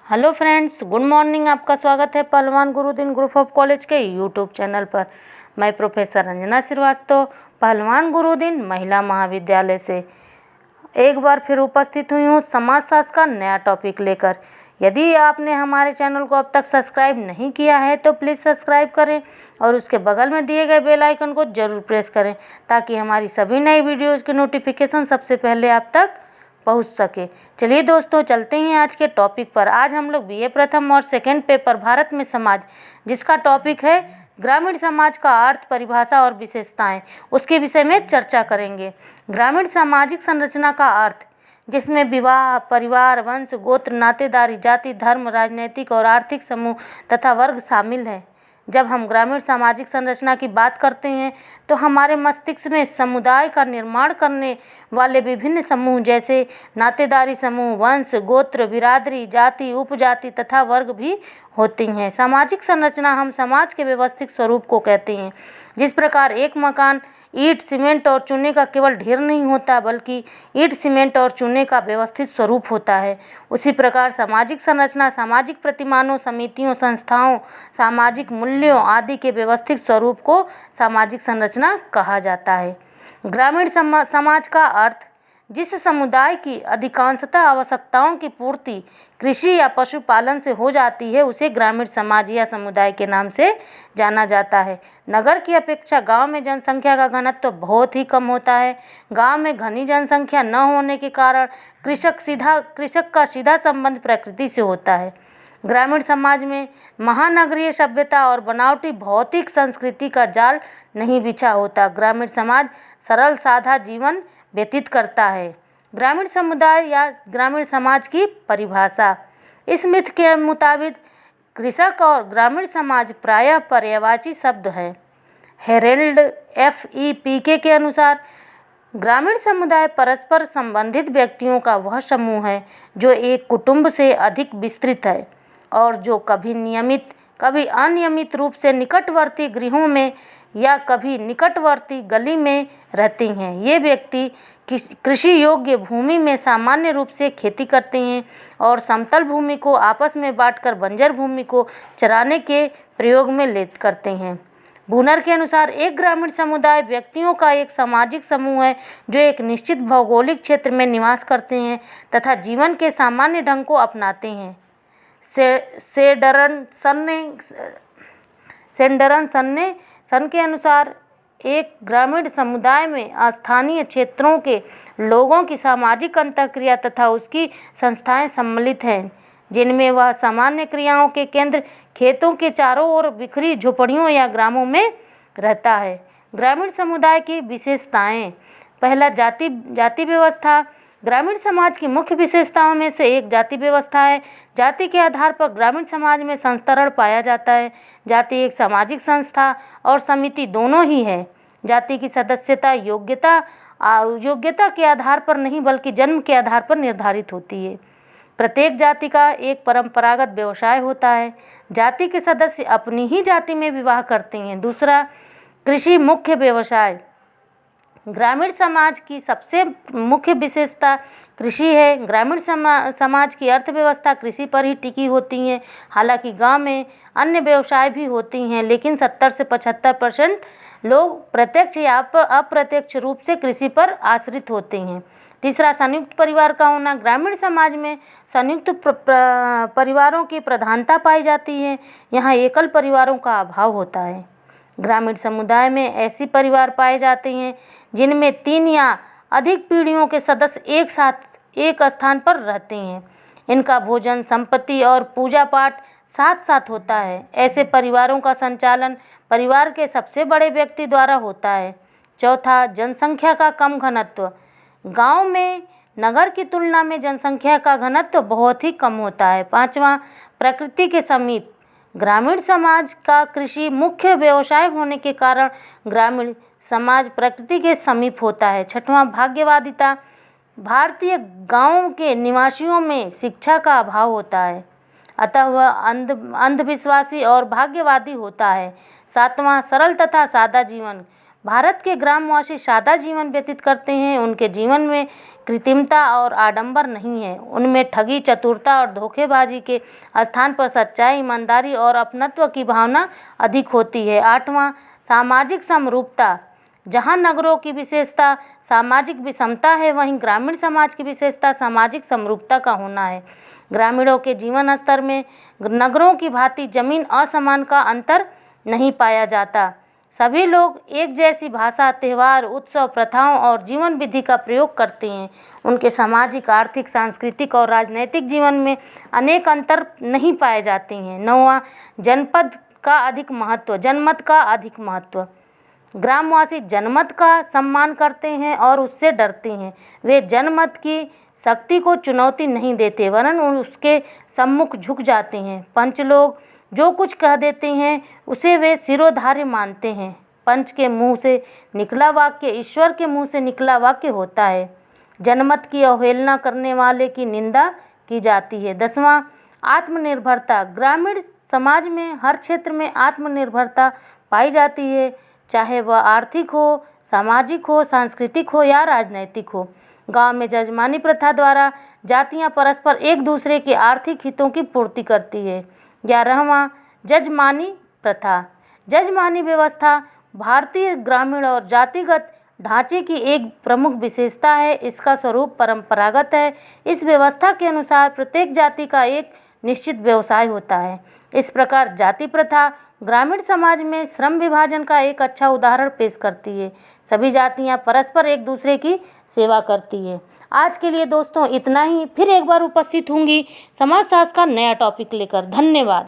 Hello friends, good morning. आपका स्वागत है पहलवान गुरुदिन ग्रुप ऑफ कॉलेज के यूट्यूब चैनल पर। मैं प्रोफेसर रंजना श्रीवास्तव पहलवान गुरुदिन महिला महाविद्यालय से एक बार फिर उपस्थित हुई हूँ समाजशास्त्र का नया टॉपिक लेकर। यदि आपने हमारे चैनल को अब तक सब्सक्राइब नहीं किया है तो प्लीज़ सब्सक्राइब करें और उसके बगल में दिए गए बेल आइकन को ज़रूर प्रेस करें ताकि हमारी सभी नई वीडियोज़ की नोटिफिकेशन सबसे पहले आप तक पहुंच सके। चलिए दोस्तों, चलते हैं आज के टॉपिक पर। आज हम लोग बीए प्रथम और सेकंड पेपर भारत में समाज, जिसका टॉपिक है ग्रामीण समाज का अर्थ, परिभाषा और विशेषताएं, उसके विषय में चर्चा करेंगे। ग्रामीण सामाजिक संरचना का अर्थ, जिसमें विवाह, परिवार, वंश, गोत्र, नातेदारी, जाति, धर्म, राजनीतिक और आर्थिक समूह तथा वर्ग शामिल है। जब हम ग्रामीण सामाजिक संरचना की बात करते हैं तो हमारे मस्तिष्क में समुदाय का निर्माण करने वाले विभिन्न समूह जैसे नातेदारी समूह, वंश, गोत्र, बिरादरी, जाति, उपजाति तथा वर्ग भी होती हैं। सामाजिक संरचना हम समाज के व्यवस्थित स्वरूप को कहते हैं। जिस प्रकार एक मकान ईंट, सीमेंट और चूने का केवल ढेर नहीं होता बल्कि ईंट, सीमेंट और चूने का व्यवस्थित स्वरूप होता है, उसी प्रकार सामाजिक संरचना सामाजिक प्रतिमानों, समितियों, संस्थाओं, सामाजिक मूल्यों आदि के व्यवस्थित स्वरूप को सामाजिक संरचना कहा जाता है। ग्रामीण समाज का अर्थ, जिस समुदाय की अधिकांशतः आवश्यकताओं की पूर्ति कृषि या पशुपालन से हो जाती है, उसे ग्रामीण समाज या समुदाय के नाम से जाना जाता है। नगर की अपेक्षा गांव में जनसंख्या का घनत्व तो बहुत ही कम होता है। गांव में घनी जनसंख्या न होने के कारण कृषक का सीधा संबंध प्रकृति से होता है। ग्रामीण समाज में महानगरीय सभ्यता और बनावटी भौतिक संस्कृति का जाल नहीं बिछा होता। ग्रामीण समाज सरल सादा जीवन व्यतीत करता है। ग्रामीण समुदाय या ग्रामीण समाज की परिभाषा, इस मिथ के मुताबिक कृषक और ग्रामीण समाज प्रायः पर्यायवाची शब्द हैं। हेरेल्ड FEPK के अनुसार ग्रामीण समुदाय परस्पर संबंधित व्यक्तियों का वह समूह है जो एक कुटुंब से अधिक विस्तृत है और जो कभी नियमित कभी अनियमित रूप से निकटवर्ती गृहों में या कभी निकटवर्ती गली में रहते हैं। ये व्यक्ति कृषि योग्य भूमि में सामान्य रूप से खेती करते हैं और समतल भूमि को आपस में बांटकर बंजर भूमि को चराने के प्रयोग में करते हैं। बूनर के अनुसार एक ग्रामीण समुदाय व्यक्तियों का एक सामाजिक समूह है जो एक निश्चित भौगोलिक क्षेत्र में निवास करते हैं तथा जीवन के सामान्य ढंग को अपनाते हैं। सेंडरसन के अनुसार एक ग्रामीण समुदाय में स्थानीय क्षेत्रों के लोगों की सामाजिक अंतःक्रिया तथा उसकी संस्थाएं सम्मिलित हैं, जिनमें वह सामान्य क्रियाओं के केंद्र खेतों के चारों ओर बिखरी झोपड़ियों या ग्रामों में रहता है। ग्रामीण समुदाय की विशेषताएं, पहला जाति व्यवस्था। ग्रामीण समाज की मुख्य विशेषताओं में से एक जाति व्यवस्था है। जाति के आधार पर ग्रामीण समाज में संस्तरण पाया जाता है। जाति एक सामाजिक संस्था और समिति दोनों ही है। जाति की सदस्यता योग्यता के आधार पर नहीं बल्कि जन्म के आधार पर निर्धारित होती है। प्रत्येक जाति का एक परंपरागत व्यवसाय होता है। जाति के सदस्य अपनी ही जाति में विवाह करते हैं। दूसरा, कृषि मुख्य व्यवसाय। ग्रामीण समाज की सबसे मुख्य विशेषता कृषि है। ग्रामीण समाज की अर्थव्यवस्था कृषि पर ही टिकी होती है। हालांकि गांव में अन्य व्यवसाय भी होती हैं, लेकिन 70 से 75% लोग प्रत्यक्ष या अप्रत्यक्ष रूप से कृषि पर आश्रित होते हैं। तीसरा, संयुक्त परिवार का होना। ग्रामीण समाज में संयुक्त परिवारों की प्रधानता पाई जाती है। यहाँ एकल परिवारों का अभाव होता है। ग्रामीण समुदाय में ऐसी परिवार पाए जाते हैं जिनमें 3 या अधिक पीढ़ियों के सदस्य एक साथ एक स्थान पर रहते हैं। इनका भोजन, संपत्ति और पूजा पाठ साथ साथ होता है। ऐसे परिवारों का संचालन परिवार के सबसे बड़े व्यक्ति द्वारा होता है। चौथा, जनसंख्या का कम घनत्व। गांव में नगर की तुलना में जनसंख्या का घनत्व बहुत ही कम होता है। पांचवा, प्रकृति के समीप। ग्रामीण समाज का कृषि मुख्य व्यवसाय होने के कारण ग्रामीण समाज प्रकृति के समीप होता है। छठवां, भाग्यवादिता। भारतीय गांवों के निवासियों में शिक्षा का अभाव होता है, अतः वह अंधविश्वासी और भाग्यवादी होता है। सातवां, सरल तथा सादा जीवन। भारत के ग्रामवासी सादा जीवन व्यतीत करते हैं। उनके जीवन में कृत्रिमता और आडंबर नहीं है। उनमें ठगी, चतुरता और धोखेबाजी के स्थान पर सच्चाई, ईमानदारी और अपनत्व की भावना अधिक होती है। 8वां, सामाजिक समरूपता। जहाँ नगरों की विशेषता सामाजिक विषमता है, वहीं ग्रामीण समाज की विशेषता सामाजिक समरूपता का होना है। ग्रामीणों के जीवन स्तर में नगरों की भांति जमीन असमान का अंतर नहीं पाया जाता। सभी लोग एक जैसी भाषा, त्यौहार, उत्सव, प्रथाओं और जीवन विधि का प्रयोग करते हैं। उनके सामाजिक, आर्थिक, सांस्कृतिक और राजनैतिक जीवन में अनेक अंतर नहीं पाए जाते हैं। 9वां, जनपद का अधिक महत्व, जनमत का अधिक महत्व। ग्रामवासी जनमत का सम्मान करते हैं और उससे डरते हैं। वे जनमत की शक्ति को चुनौती नहीं देते, वरन उसके सम्मुख झुक जाते हैं। पंच लोग जो कुछ कह देते हैं उसे वे सिरोधार्य मानते हैं। पंच के मुंह से निकला वाक्य ईश्वर के मुंह से निकला वाक्य होता है। जनमत की अवहेलना करने वाले की निंदा की जाती है। 10वां, आत्मनिर्भरता। ग्रामीण समाज में हर क्षेत्र में आत्मनिर्भरता पाई जाती है, चाहे वह आर्थिक हो, सामाजिक हो, सांस्कृतिक हो या राजनैतिक हो। गांव में जजमानी प्रथा द्वारा जातियां परस्पर एक दूसरे के आर्थिक हितों की पूर्ति करती है। 11वां, जजमानी प्रथा। जजमानी व्यवस्था भारतीय ग्रामीण और जातिगत ढांचे की एक प्रमुख विशेषता है। इसका स्वरूप परंपरागत है। इस व्यवस्था के अनुसार प्रत्येक जाति का एक निश्चित व्यवसाय होता है। इस प्रकार जाति प्रथा ग्रामीण समाज में श्रम विभाजन का एक अच्छा उदाहरण पेश करती है। सभी जातियां परस्पर एक दूसरे की सेवा करती है। आज के लिए दोस्तों इतना ही। फिर एक बार उपस्थित होंगी समाजशास्त्र का नया टॉपिक लेकर। धन्यवाद।